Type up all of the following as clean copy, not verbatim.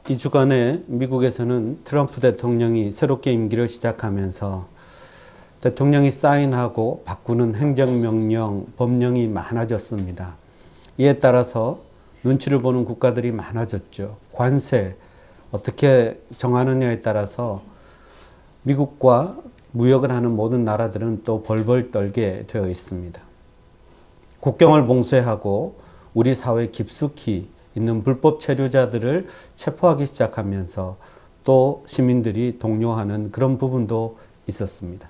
이 주간에 미국에서는 트럼프 대통령이 새롭게 임기를 시작하면서 대통령이 사인하고 바꾸는 행정명령, 법령이 많아졌습니다. 이에 따라서 눈치를 보는 국가들이 많아졌죠. 관세, 어떻게 정하느냐에 따라서 미국과 무역을 하는 모든 나라들은 또 벌벌 떨게 되어 있습니다. 국경을 봉쇄하고 우리 사회에 깊숙이 있는 불법 체류자들을 체포하기 시작하면서 또 시민들이 동요하는 그런 부분도 있었습니다.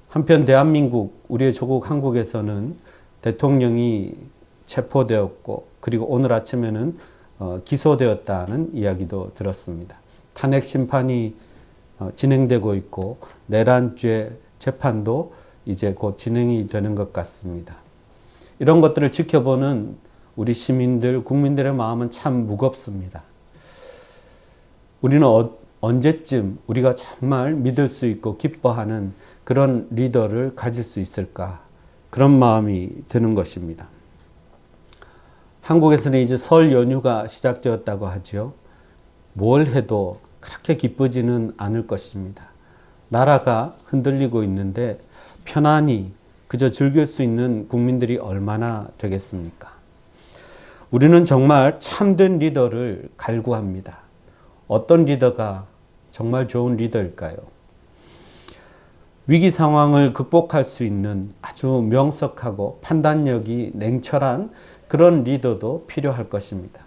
한편 대한민국, 우리의 조국 한국에서는 대통령이 체포되었고 그리고 오늘 아침에는 기소되었다는 이야기도 들었습니다. 탄핵 심판이 진행되고 있고 내란죄 재판도 이제 곧 진행이 되는 것 같습니다. 이런 것들을 지켜보는 우리 시민들, 국민들의 마음은 참 무겁습니다. 우리는 언제쯤 우리가 정말 믿을 수 있고 기뻐하는 그런 리더를 가질 수 있을까? 그런 마음이 드는 것입니다. 한국에서는 이제 설 연휴가 시작되었다고 하죠. 뭘 해도 그렇게 기쁘지는 않을 것입니다. 나라가 흔들리고 있는데 편안히 그저 즐길 수 있는 국민들이 얼마나 되겠습니까? 우리는 정말 참된 리더를 갈구합니다. 어떤 리더가 정말 좋은 리더일까요? 위기 상황을 극복할 수 있는 아주 명석하고 판단력이 냉철한 그런 리더도 필요할 것입니다.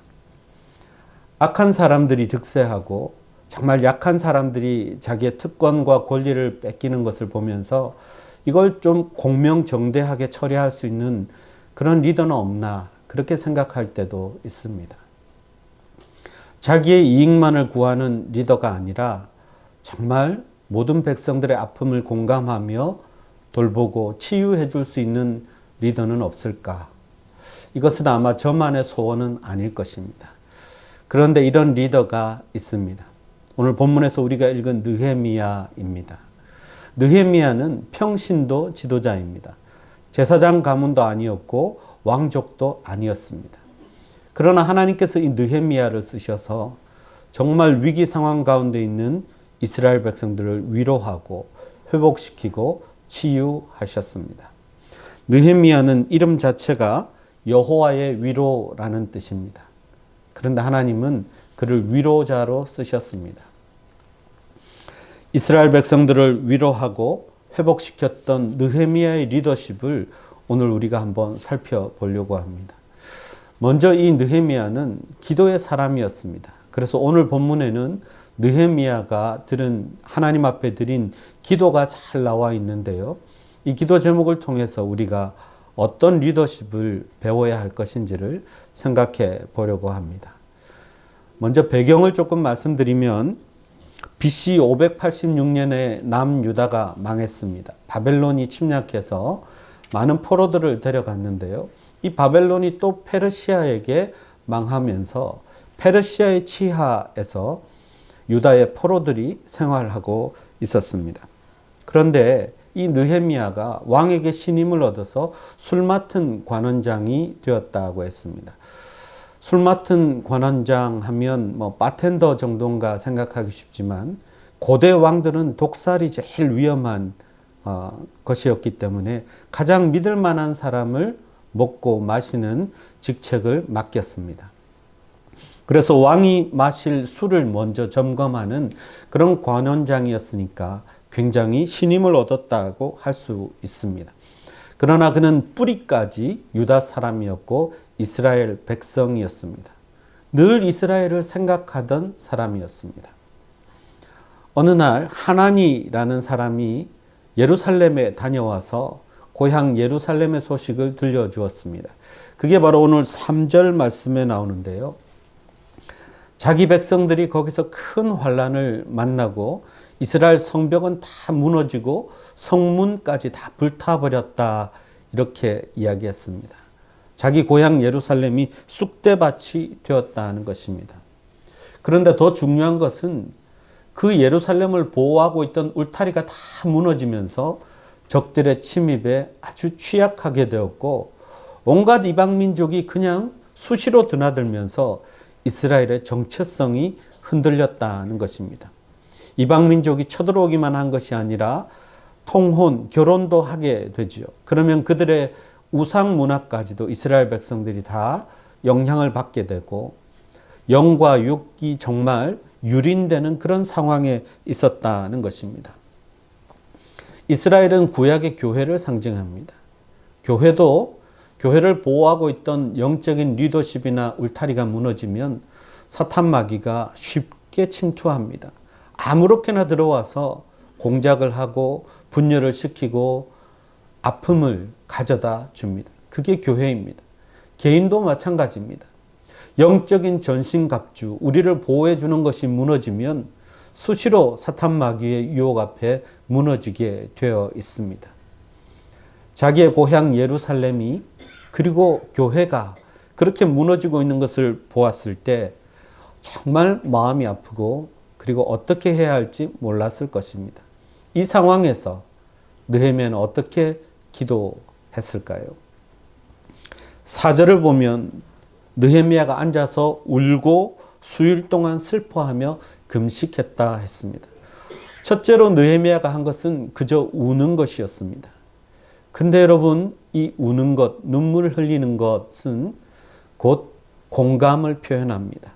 악한 사람들이 득세하고 정말 약한 사람들이 자기의 특권과 권리를 뺏기는 것을 보면서 이걸 좀 공명정대하게 처리할 수 있는 그런 리더는 없나 그렇게 생각할 때도 있습니다. 자기의 이익만을 구하는 리더가 아니라 정말 모든 백성들의 아픔을 공감하며 돌보고 치유해 줄 수 있는 리더는 없을까? 이것은 아마 저만의 소원은 아닐 것입니다. 그런데 이런 리더가 있습니다. 오늘 본문에서 우리가 읽은 느헤미야입니다. 느헤미야는 평신도 지도자입니다. 제사장 가문도 아니었고 왕족도 아니었습니다. 그러나 하나님께서 이 느헤미야를 쓰셔서 정말 위기 상황 가운데 있는 이스라엘 백성들을 위로하고 회복시키고 치유하셨습니다. 느헤미야는 이름 자체가 여호와의 위로라는 뜻입니다. 그런데 하나님은 그를 위로자로 쓰셨습니다. 이스라엘 백성들을 위로하고 회복시켰던 느헤미야의 리더십을 오늘 우리가 한번 살펴보려고 합니다. 먼저 이 느헤미야는 기도의 사람이었습니다. 그래서 오늘 본문에는 느헤미야가 하나님 앞에 드린 기도가 잘 나와 있는데요. 이 기도 제목을 통해서 우리가 어떤 리더십을 배워야 할 것인지를 생각해 보려고 합니다. 먼저 배경을 조금 말씀드리면 BC 586년에 남유다가 망했습니다. 바벨론이 침략해서 많은 포로들을 데려갔는데요. 이 바벨론이 또 페르시아에게 망하면서 페르시아의 치하에서 유다의 포로들이 생활하고 있었습니다. 그런데 이 느헤미야가 왕에게 신임을 얻어서 술 맡은 관원장이 되었다고 했습니다. 술 맡은 관원장 하면 바텐더 정도인가 생각하기 쉽지만 고대 왕들은 독살이 제일 위험한 것이었기 때문에 가장 믿을 만한 사람을 먹고 마시는 직책을 맡겼습니다. 그래서 왕이 마실 술을 먼저 점검하는 그런 관원장이었으니까 굉장히 신임을 얻었다고 할 수 있습니다. 그러나 그는 뿌리까지 유다 사람이었고 이스라엘 백성이었습니다. 늘 이스라엘을 생각하던 사람이었습니다. 어느 날 하나니라는 사람이 예루살렘에 다녀와서 고향 예루살렘의 소식을 들려주었습니다. 그게 바로 오늘 3절 말씀에 나오는데요. 자기 백성들이 거기서 큰 환난을 만나고 이스라엘 성벽은 다 무너지고 성문까지 다 불타버렸다 이렇게 이야기했습니다. 자기 고향 예루살렘이 쑥대밭이 되었다는 것입니다. 그런데 더 중요한 것은 그 예루살렘을 보호하고 있던 울타리가 다 무너지면서 적들의 침입에 아주 취약하게 되었고 온갖 이방 민족이 그냥 수시로 드나들면서 이스라엘의 정체성이 흔들렸다는 것입니다. 이방 민족이 쳐들어오기만 한 것이 아니라 통혼, 결혼도 하게 되지요. 그러면 그들의 우상 문화까지도 이스라엘 백성들이 다 영향을 받게 되고 영과 육이 정말 유린되는 그런 상황에 있었다는 것입니다. 이스라엘은 구약의 교회를 상징합니다. 교회를 보호하고 있던 영적인 리더십이나 울타리가 무너지면 사탄 마귀가 쉽게 침투합니다. 아무렇게나 들어와서 공작을 하고 분열을 시키고 아픔을 가져다 줍니다. 그게 교회입니다. 개인도 마찬가지입니다. 영적인 전신갑주, 우리를 보호해 주는 것이 무너지면 수시로 사탄 마귀의 유혹 앞에 무너지게 되어 있습니다. 자기의 고향 예루살렘이 그리고 교회가 그렇게 무너지고 있는 것을 보았을 때 정말 마음이 아프고 그리고 어떻게 해야 할지 몰랐을 것입니다. 이 상황에서 느헤미야는 어떻게 기도했을까요? 4절을 보면 느헤미야가 앉아서 울고 수일 동안 슬퍼하며 금식했다 했습니다. 첫째로 느헤미야가 한 것은 그저 우는 것이었습니다. 근데 여러분, 이 우는 것, 눈물을 흘리는 것은 곧 공감을 표현합니다.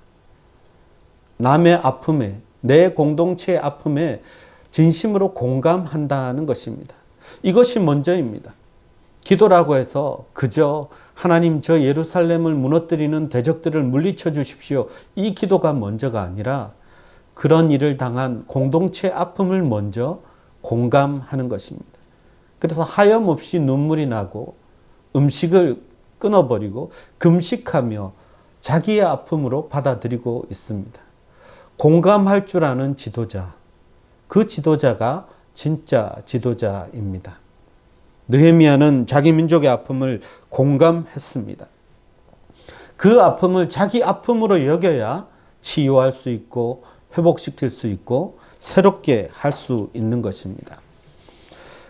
남의 아픔에, 내 공동체의 아픔에 진심으로 공감한다는 것입니다. 이것이 먼저입니다. 기도라고 해서 그저 하나님 저 예루살렘을 무너뜨리는 대적들을 물리쳐 주십시오. 이 기도가 먼저가 아니라 그런 일을 당한 공동체의 아픔을 먼저 공감하는 것입니다. 그래서 하염없이 눈물이 나고 음식을 끊어버리고 금식하며 자기의 아픔으로 받아들이고 있습니다. 공감할 줄 아는 지도자, 그 지도자가 진짜 지도자입니다. 느헤미야는 자기 민족의 아픔을 공감했습니다. 그 아픔을 자기 아픔으로 여겨야 치유할 수 있고 회복시킬 수 있고 새롭게 할 수 있는 것입니다.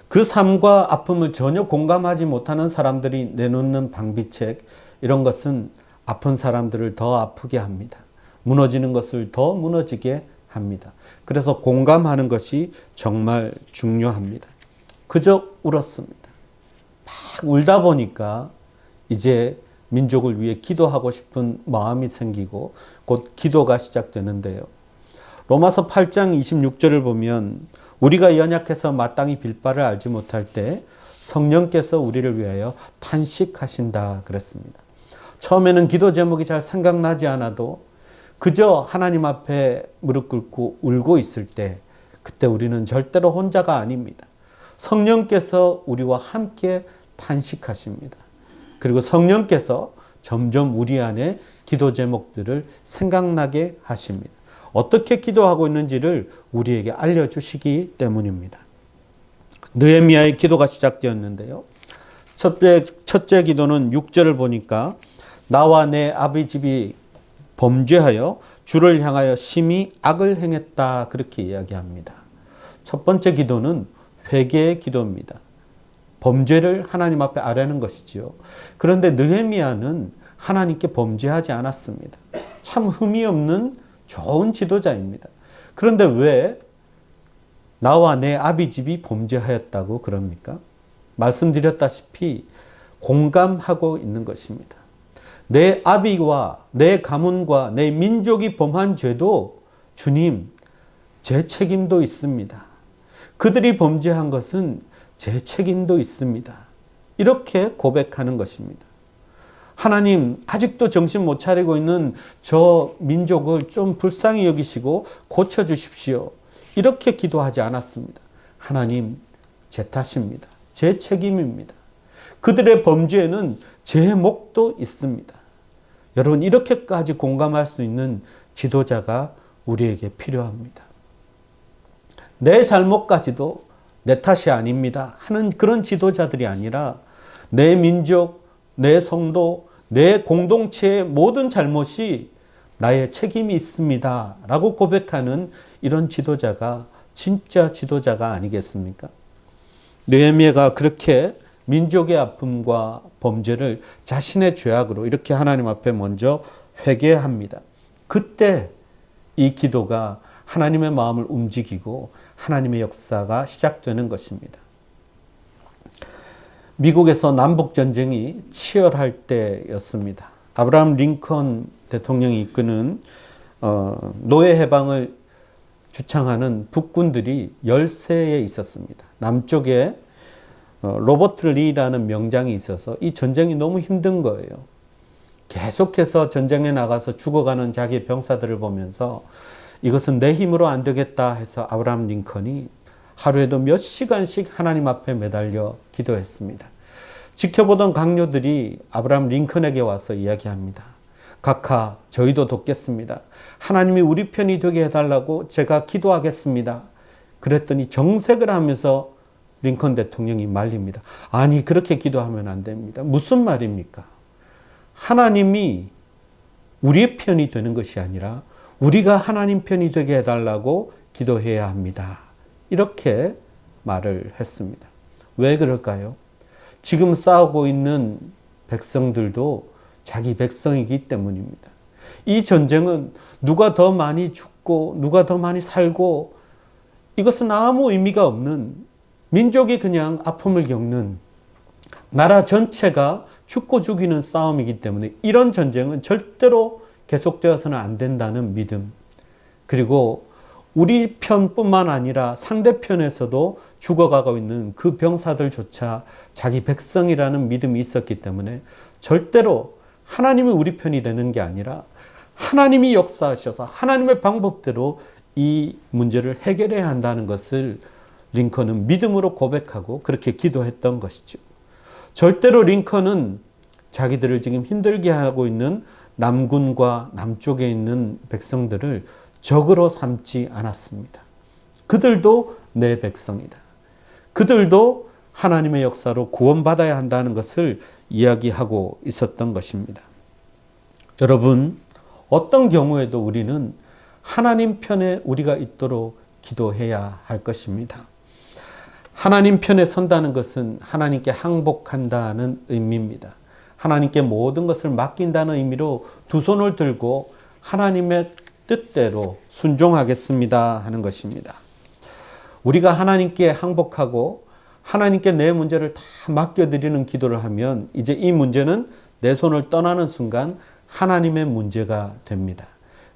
그 삶과 아픔을 전혀 공감하지 못하는 사람들이 내놓는 방비책, 이런 것은 아픈 사람들을 더 아프게 합니다. 무너지는 것을 더 무너지게 합니다. 그래서 공감하는 것이 정말 중요합니다. 그저 울었습니다. 막 울다 보니까 이제 민족을 위해 기도하고 싶은 마음이 생기고 곧 기도가 시작되는데요. 로마서 8장 26절을 보면 우리가 연약해서 마땅히 빌 바를 알지 못할 때 성령께서 우리를 위하여 탄식하신다 그랬습니다. 처음에는 기도 제목이 잘 생각나지 않아도 그저 하나님 앞에 무릎 꿇고 울고 있을 때 그때 우리는 절대로 혼자가 아닙니다. 성령께서 우리와 함께 탄식하십니다. 그리고 성령께서 점점 우리 안에 기도 제목들을 생각나게 하십니다. 어떻게 기도하고 있는지를 우리에게 알려주시기 때문입니다. 느헤미야의 기도가 시작되었는데요. 첫째 기도는 6절을 보니까 나와 내 아비 집이 범죄하여 주를 향하여 심히 악을 행했다 그렇게 이야기합니다. 첫 번째 기도는 회개의 기도입니다. 범죄를 하나님 앞에 아뢰는 것이지요. 그런데 느헤미야는 하나님께 범죄하지 않았습니다. 참 흠이 없는 좋은 지도자입니다. 그런데 왜 나와 내 아비 집이 범죄하였다고 그럽니까? 말씀드렸다시피 공감하고 있는 것입니다. 내 아비와 내 가문과 내 민족이 범한 죄도 주님, 제 책임도 있습니다. 그들이 범죄한 것은 제 책임도 있습니다. 이렇게 고백하는 것입니다. 하나님, 아직도 정신 못 차리고 있는 저 민족을 좀 불쌍히 여기시고 고쳐주십시오. 이렇게 기도하지 않았습니다. 하나님, 제 탓입니다. 제 책임입니다. 그들의 범죄에는 제 몫도 있습니다. 여러분, 이렇게까지 공감할 수 있는 지도자가 우리에게 필요합니다. 내 잘못까지도 내 탓이 아닙니다 하는 그런 지도자들이 아니라 내 민족, 내 성도, 내 공동체의 모든 잘못이 나의 책임이 있습니다 라고 고백하는 이런 지도자가 진짜 지도자가 아니겠습니까? 느헤미야가 그렇게 민족의 아픔과 범죄를 자신의 죄악으로 이렇게 하나님 앞에 먼저 회개합니다. 그때 이 기도가 하나님의 마음을 움직이고 하나님의 역사가 시작되는 것입니다. 미국에서 남북전쟁이 치열할 때였습니다. 아브라함 링컨 대통령이 이끄는 노예 해방을 주창하는 북군들이 열세에 있었습니다. 남쪽에 로버트 리라는 명장이 있어서 이 전쟁이 너무 힘든 거예요. 계속해서 전쟁에 나가서 죽어가는 자기의 병사들을 보면서 이것은 내 힘으로 안 되겠다 해서 아브라함 링컨이 하루에도 몇 시간씩 하나님 앞에 매달려 기도했습니다. 지켜보던 강요들이 아브라함 링컨에게 와서 이야기합니다. 각하, 저희도 돕겠습니다. 하나님이 우리 편이 되게 해달라고 제가 기도하겠습니다. 그랬더니 정색을 하면서 링컨 대통령이 말립니다. 아니, 그렇게 기도하면 안 됩니다. 무슨 말입니까? 하나님이 우리의 편이 되는 것이 아니라 우리가 하나님 편이 되게 해달라고 기도해야 합니다. 이렇게 말을 했습니다. 왜 그럴까요? 지금 싸우고 있는 백성들도 자기 백성이기 때문입니다. 이 전쟁은 누가 더 많이 죽고 누가 더 많이 살고 이것은 아무 의미가 없는 민족이 그냥 아픔을 겪는 나라 전체가 죽고 죽이는 싸움이기 때문에 이런 전쟁은 절대로 계속되어서는 안 된다는 믿음, 그리고 우리 편뿐만 아니라 상대편에서도 죽어가고 있는 그 병사들조차 자기 백성이라는 믿음이 있었기 때문에 절대로 하나님이 우리 편이 되는 게 아니라 하나님이 역사하셔서 하나님의 방법대로 이 문제를 해결해야 한다는 것을 링컨은 믿음으로 고백하고 그렇게 기도했던 것이죠. 절대로 링컨은 자기들을 지금 힘들게 하고 있는 남군과 남쪽에 있는 백성들을 적으로 삼지 않았습니다. 그들도 내 백성이다. 그들도 하나님의 역사로 구원받아야 한다는 것을 이야기하고 있었던 것입니다. 여러분, 어떤 경우에도 우리는 하나님 편에 우리가 있도록 기도해야 할 것입니다. 하나님 편에 선다는 것은 하나님께 항복한다는 의미입니다. 하나님께 모든 것을 맡긴다는 의미로 두 손을 들고 하나님의 뜻대로 순종하겠습니다 하는 것입니다. 우리가 하나님께 항복하고 하나님께 내 문제를 다 맡겨드리는 기도를 하면 이제 이 문제는 내 손을 떠나는 순간 하나님의 문제가 됩니다.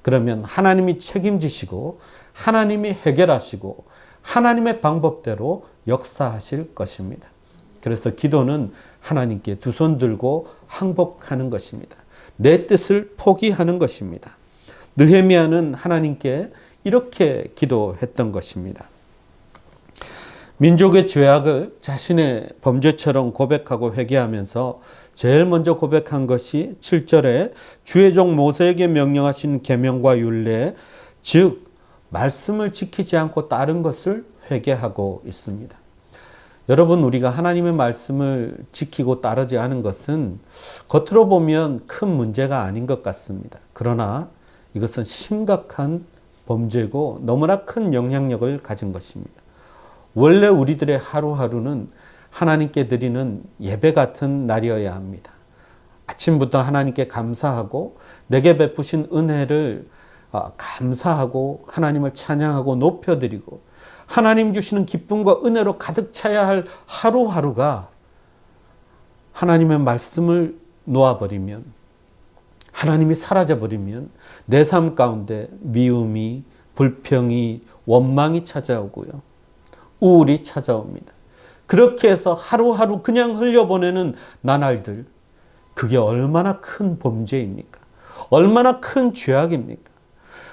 그러면 하나님이 책임지시고 하나님이 해결하시고 하나님의 방법대로 역사하실 것입니다. 그래서 기도는 하나님께 두 손 들고 항복하는 것입니다. 내 뜻을 포기하는 것입니다. 느헤미야는 하나님께 이렇게 기도했던 것입니다. 민족의 죄악을 자신의 범죄처럼 고백하고 회개하면서 제일 먼저 고백한 것이 7절에 주의 종 모세에게 명령하신 계명과 율례, 즉 말씀을 지키지 않고 다른 것을 회개하고 있습니다. 여러분, 우리가 하나님의 말씀을 지키고 따르지 않은 것은 겉으로 보면 큰 문제가 아닌 것 같습니다. 그러나 이것은 심각한 범죄고 너무나 큰 영향력을 가진 것입니다. 원래 우리들의 하루하루는 하나님께 드리는 예배 같은 날이어야 합니다. 아침부터 하나님께 감사하고 내게 베푸신 은혜를 감사하고 하나님을 찬양하고 높여드리고 하나님 주시는 기쁨과 은혜로 가득 차야 할 하루하루가 하나님의 말씀을 놓아버리면, 하나님이 사라져버리면 내 삶 가운데 미움이, 불평이, 원망이 찾아오고요. 우울이 찾아옵니다. 그렇게 해서 하루하루 그냥 흘려보내는 나날들, 그게 얼마나 큰 범죄입니까? 얼마나 큰 죄악입니까?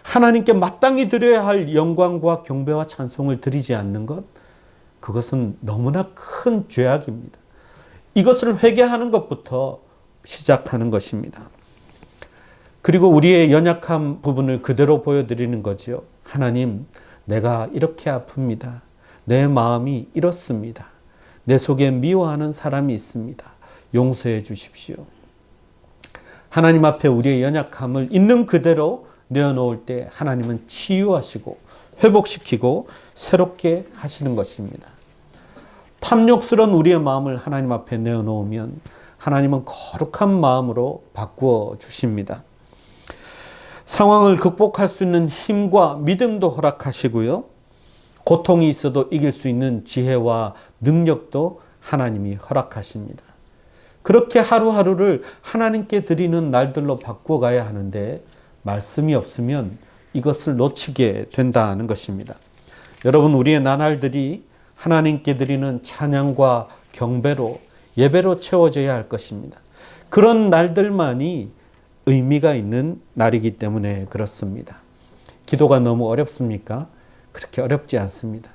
하나님께 마땅히 드려야 할 영광과 경배와 찬송을 드리지 않는 것, 그것은 너무나 큰 죄악입니다. 이것을 회개하는 것부터 시작하는 것입니다. 그리고 우리의 연약한 부분을 그대로 보여드리는 거죠. 하나님, 내가 이렇게 아픕니다. 내 마음이 이렇습니다. 내 속에 미워하는 사람이 있습니다. 용서해 주십시오. 하나님 앞에 우리의 연약함을 있는 그대로 내어놓을 때 하나님은 치유하시고 회복시키고 새롭게 하시는 것입니다. 탐욕스러운 우리의 마음을 하나님 앞에 내어놓으면 하나님은 거룩한 마음으로 바꾸어 주십니다. 상황을 극복할 수 있는 힘과 믿음도 허락하시고요. 고통이 있어도 이길 수 있는 지혜와 능력도 하나님이 허락하십니다. 그렇게 하루하루를 하나님께 드리는 날들로 바꿔가야 하는데 말씀이 없으면 이것을 놓치게 된다는 것입니다. 여러분, 우리의 나날들이 하나님께 드리는 찬양과 경배로, 예배로 채워져야 할 것입니다. 그런 날들만이 의미가 있는 날이기 때문에 그렇습니다. 기도가 너무 어렵습니까? 그렇게 어렵지 않습니다.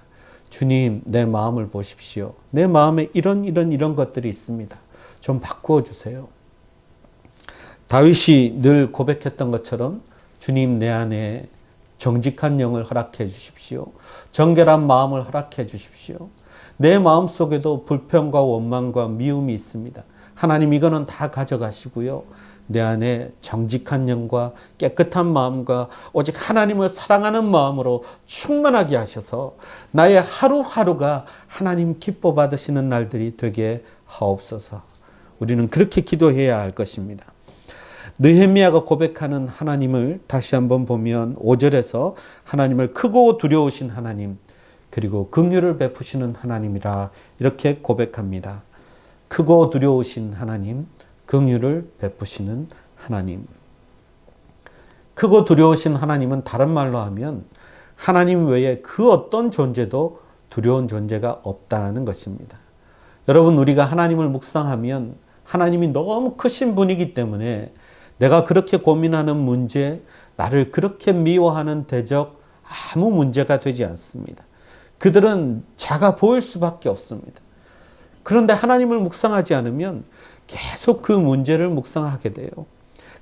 주님, 내 마음을 보십시오. 내 마음에 이런 것들이 있습니다. 좀 바꾸어 주세요. 다윗이 늘 고백했던 것처럼 주님, 내 안에 정직한 영을 허락해 주십시오. 정결한 마음을 허락해 주십시오. 내 마음 속에도 불평과 원망과 미움이 있습니다. 하나님, 이거는 다 가져가시고요. 내 안에 정직한 영과 깨끗한 마음과 오직 하나님을 사랑하는 마음으로 충만하게 하셔서 나의 하루하루가 하나님 기뻐 받으시는 날들이 되게 하옵소서. 우리는 그렇게 기도해야 할 것입니다. 느헤미야가 고백하는 하나님을 다시 한번 보면 5절에서 하나님을 크고 두려우신 하나님, 그리고 긍휼을 베푸시는 하나님이라 이렇게 고백합니다. 크고 두려우신 하나님, 긍휼을 베푸시는 하나님. 크고 두려우신 하나님은 다른 말로 하면 하나님 외에 그 어떤 존재도 두려운 존재가 없다는 것입니다. 여러분, 우리가 하나님을 묵상하면 하나님이 너무 크신 분이기 때문에 내가 그렇게 고민하는 문제, 나를 그렇게 미워하는 대적, 아무 문제가 되지 않습니다. 그들은 작아 보일 수밖에 없습니다. 그런데 하나님을 묵상하지 않으면 계속 그 문제를 묵상하게 돼요.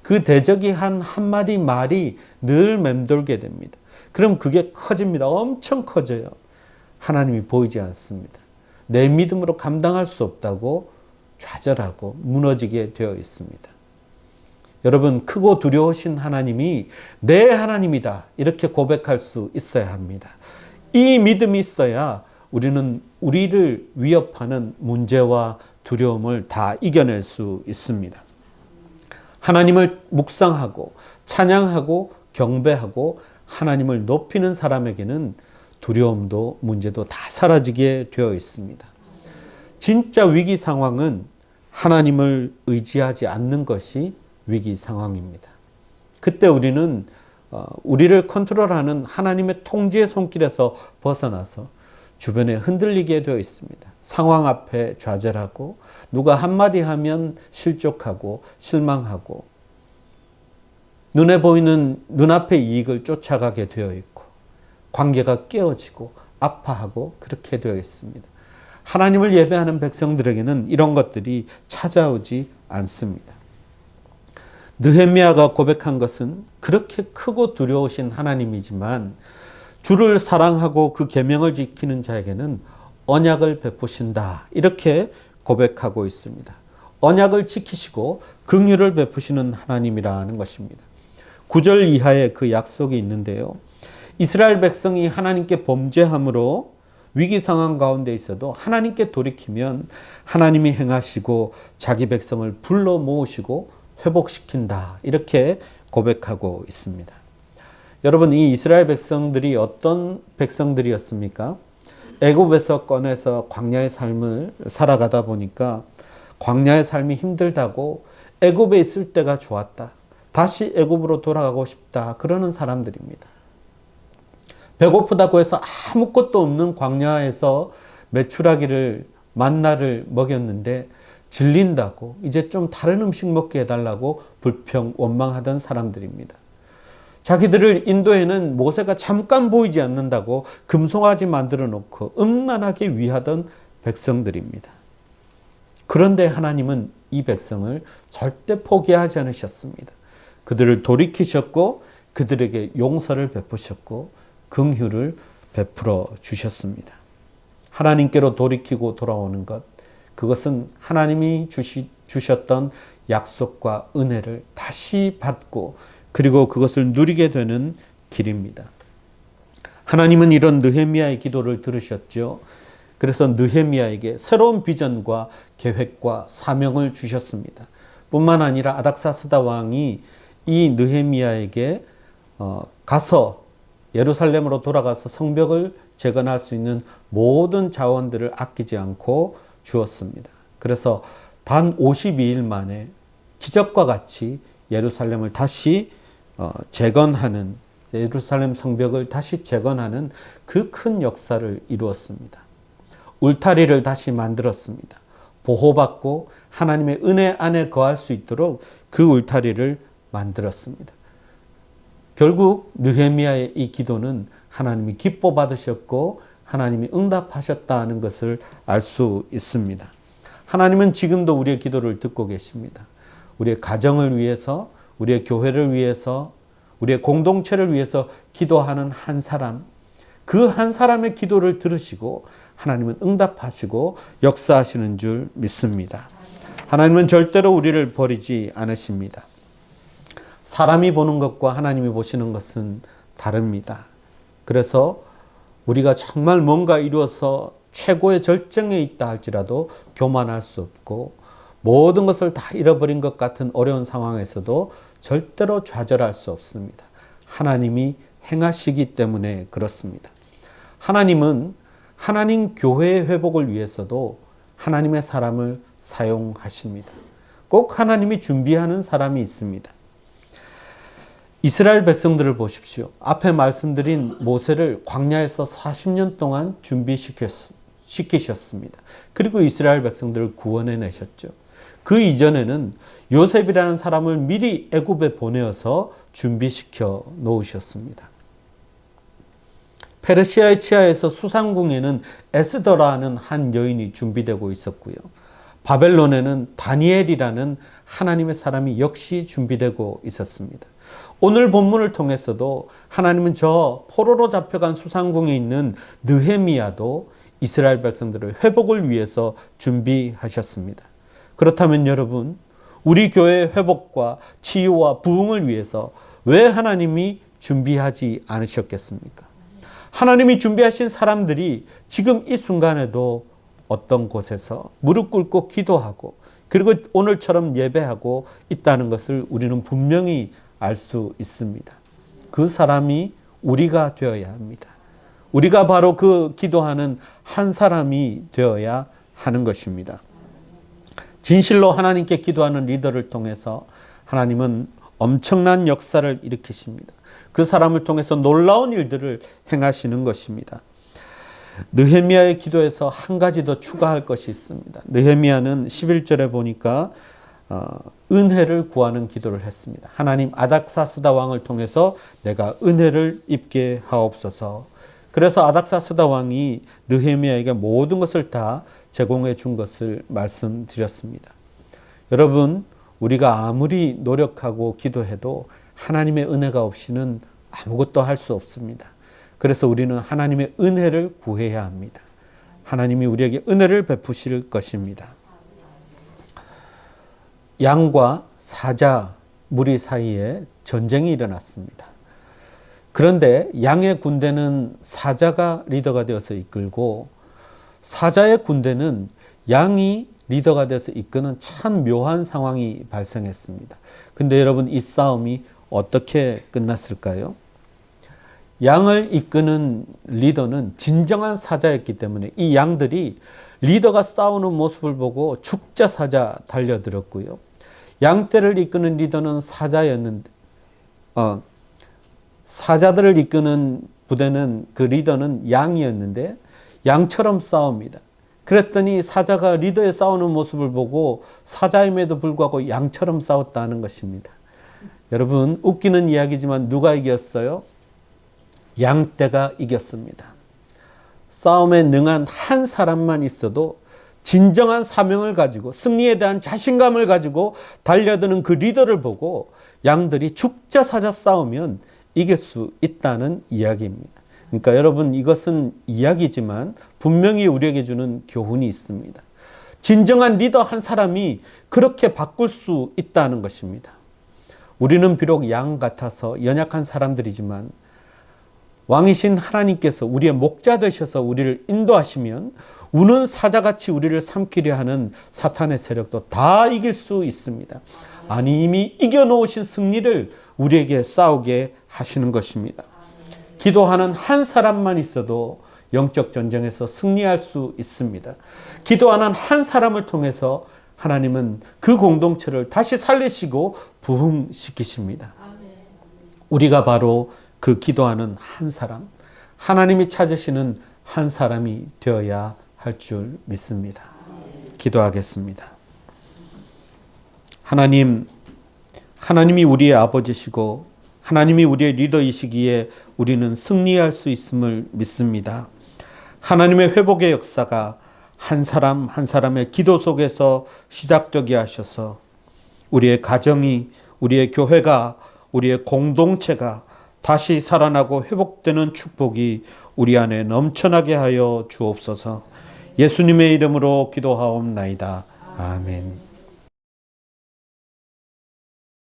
그 대적이 한 한마디 말이 늘 맴돌게 됩니다. 그럼 그게 커집니다. 엄청 커져요. 하나님이 보이지 않습니다. 내 믿음으로 감당할 수 없다고 좌절하고 무너지게 되어 있습니다. 여러분, 크고 두려우신 하나님이 내 하나님이다, 이렇게 고백할 수 있어야 합니다. 이 믿음이 있어야 우리는 우리를 위협하는 문제와 두려움을 다 이겨낼 수 있습니다. 하나님을 묵상하고 찬양하고 경배하고 하나님을 높이는 사람에게는 두려움도 문제도 다 사라지게 되어 있습니다. 진짜 위기 상황은 하나님을 의지하지 않는 것이 위기 상황입니다. 그때 우리는 우리를 컨트롤하는 하나님의 통제의 손길에서 벗어나서 주변에 흔들리게 되어 있습니다. 상황 앞에 좌절하고 누가 한마디 하면 실족하고 실망하고 눈에 보이는 눈앞의 이익을 쫓아가게 되어 있고 관계가 깨어지고 아파하고 그렇게 되어 있습니다. 하나님을 예배하는 백성들에게는 이런 것들이 찾아오지 않습니다. 느헤미야가 고백한 것은 그렇게 크고 두려우신 하나님이지만 주를 사랑하고 그 계명을 지키는 자에게는 언약을 베푸신다, 이렇게 고백하고 있습니다. 언약을 지키시고 긍휼을 베푸시는 하나님이라는 것입니다. 9절 이하에 그 약속이 있는데요. 이스라엘 백성이 하나님께 범죄함으로 위기 상황 가운데 있어도 하나님께 돌이키면 하나님이 행하시고 자기 백성을 불러 모으시고 회복시킨다, 이렇게 고백하고 있습니다. 여러분, 이 이스라엘 백성들이 어떤 백성들이었습니까? 애굽에서 꺼내서 광야의 삶을 살아가다 보니까 광야의 삶이 힘들다고 애굽에 있을 때가 좋았다, 다시 애굽으로 돌아가고 싶다, 그러는 사람들입니다. 배고프다고 해서 아무것도 없는 광야에서 메추라기를 만나를 먹였는데 질린다고 이제 좀 다른 음식 먹게 해달라고 불평 원망하던 사람들입니다. 자기들을 인도에는 모세가 잠깐 보이지 않는다고 금송아지 만들어 놓고 음란하게 위하던 백성들입니다. 그런데 하나님은 이 백성을 절대 포기하지 않으셨습니다. 그들을 돌이키셨고 그들에게 용서를 베푸셨고 긍휼을 베풀어 주셨습니다. 하나님께로 돌이키고 돌아오는 것, 그것은 하나님이 주셨던 약속과 은혜를 다시 받고 그리고 그것을 누리게 되는 길입니다. 하나님은 이런 느헤미야의 기도를 들으셨죠. 그래서 느헤미야에게 새로운 비전과 계획과 사명을 주셨습니다. 뿐만 아니라 아닥사스다 왕이 이 느헤미야에게 가서 예루살렘으로 돌아가서 성벽을 재건할 수 있는 모든 자원들을 아끼지 않고 주었습니다. 그래서 단 52일 만에 기적과 같이 예루살렘을 다시 재건하는, 예루살렘 성벽을 다시 재건하는 그 큰 역사를 이루었습니다. 울타리를 다시 만들었습니다. 보호받고 하나님의 은혜 안에 거할 수 있도록 그 울타리를 만들었습니다. 결국 느헤미야의 이 기도는 하나님이 기뻐 받으셨고 하나님이 응답하셨다는 것을 알 수 있습니다. 하나님은 지금도 우리의 기도를 듣고 계십니다. 우리의 가정을 위해서, 우리의 교회를 위해서, 우리의 공동체를 위해서 기도하는 한 사람, 그 한 사람의 기도를 들으시고 하나님은 응답하시고 역사하시는 줄 믿습니다. 하나님은 절대로 우리를 버리지 않으십니다. 사람이 보는 것과 하나님이 보시는 것은 다릅니다. 그래서 우리가 정말 뭔가 이루어서 최고의 절정에 있다 할지라도 교만할 수 없고 모든 것을 다 잃어버린 것 같은 어려운 상황에서도 절대로 좌절할 수 없습니다. 하나님이 행하시기 때문에 그렇습니다. 하나님은 하나님 교회의 회복을 위해서도 하나님의 사람을 사용하십니다. 꼭 하나님이 준비하는 사람이 있습니다. 이스라엘 백성들을 보십시오. 앞에 말씀드린 모세를 광야에서 40년 동안 준비시키셨습니다. 그리고 이스라엘 백성들을 구원해 내셨죠. 그 이전에는 요셉이라는 사람을 미리 애굽에 보내어서 준비시켜 놓으셨습니다. 페르시아의 치하에서 수상궁에는 에스더라는 한 여인이 준비되고 있었고요. 바벨론에는 다니엘이라는 하나님의 사람이 역시 준비되고 있었습니다. 오늘 본문을 통해서도 하나님은 저 포로로 잡혀간 수상궁에 있는 느헤미야도 이스라엘 백성들의 회복을 위해서 준비하셨습니다. 그렇다면 여러분, 우리 교회의 회복과 치유와 부흥을 위해서 왜 하나님이 준비하지 않으셨겠습니까? 하나님이 준비하신 사람들이 지금 이 순간에도 어떤 곳에서 무릎 꿇고 기도하고 그리고 오늘처럼 예배하고 있다는 것을 우리는 분명히 알 수 있습니다. 그 사람이 우리가 되어야 합니다. 우리가 바로 그 기도하는 한 사람이 되어야 하는 것입니다. 진실로 하나님께 기도하는 리더를 통해서 하나님은 엄청난 역사를 일으키십니다. 그 사람을 통해서 놀라운 일들을 행하시는 것입니다. 느헤미야의 기도에서 한 가지 더 추가할 것이 있습니다. 느헤미야는 11절에 보니까 은혜를 구하는 기도를 했습니다. 하나님, 아닥사스다 왕을 통해서 내가 은혜를 입게 하옵소서. 그래서 아닥사스다 왕이 느헤미야에게 모든 것을 다 제공해 준 것을 말씀드렸습니다. 여러분, 우리가 아무리 노력하고 기도해도 하나님의 은혜가 없이는 아무것도 할 수 없습니다. 그래서 우리는 하나님의 은혜를 구해야 합니다. 하나님이 우리에게 은혜를 베푸실 것입니다. 양과 사자 무리 사이에 전쟁이 일어났습니다. 그런데 양의 군대는 사자가 리더가 되어서 이끌고 사자의 군대는 양이 리더가 돼서 이끄는 참 묘한 상황이 발생했습니다. 근데 여러분, 이 싸움이 어떻게 끝났을까요? 양을 이끄는 리더는 진정한 사자였기 때문에 이 양들이 리더가 싸우는 모습을 보고 죽자 사자 달려들었고요. 양떼를 이끄는 리더는 사자였는데, 사자들을 이끄는 부대는 그 리더는 양이었는데 양처럼 싸웁니다. 그랬더니 사자가 리더의 싸우는 모습을 보고 사자임에도 불구하고 양처럼 싸웠다는 것입니다. 여러분, 웃기는 이야기지만 누가 이겼어요? 양떼가 이겼습니다. 싸움에 능한 한 사람만 있어도 진정한 사명을 가지고 승리에 대한 자신감을 가지고 달려드는 그 리더를 보고 양들이 죽자 사자 싸우면 이길 수 있다는 이야기입니다. 그러니까 여러분, 이것은 이야기지만 분명히 우리에게 주는 교훈이 있습니다. 진정한 리더 한 사람이 그렇게 바꿀 수 있다는 것입니다. 우리는 비록 양 같아서 연약한 사람들이지만 왕이신 하나님께서 우리의 목자 되셔서 우리를 인도하시면 우는 사자같이 우리를 삼키려 하는 사탄의 세력도 다 이길 수 있습니다. 아니 이미 이겨놓으신 승리를 우리에게 싸우게 하시는 것입니다. 기도하는 한 사람만 있어도 영적 전쟁에서 승리할 수 있습니다. 기도하는 한 사람을 통해서 하나님은 그 공동체를 다시 살리시고 부흥시키십니다. 우리가 바로 그 기도하는 한 사람, 하나님이 찾으시는 한 사람이 되어야 할 줄 믿습니다. 기도하겠습니다. 하나님이 우리의 아버지시고 하나님이 우리의 리더이시기에 우리는 승리할 수 있음을 믿습니다. 하나님의 회복의 역사가 한 사람 한 사람의 기도 속에서 시작되게 하셔서 우리의 가정이, 우리의 교회가, 우리의 공동체가 다시 살아나고 회복되는 축복이 우리 안에 넘쳐나게 하여 주옵소서. 예수님의 이름으로 기도하옵나이다. 아멘.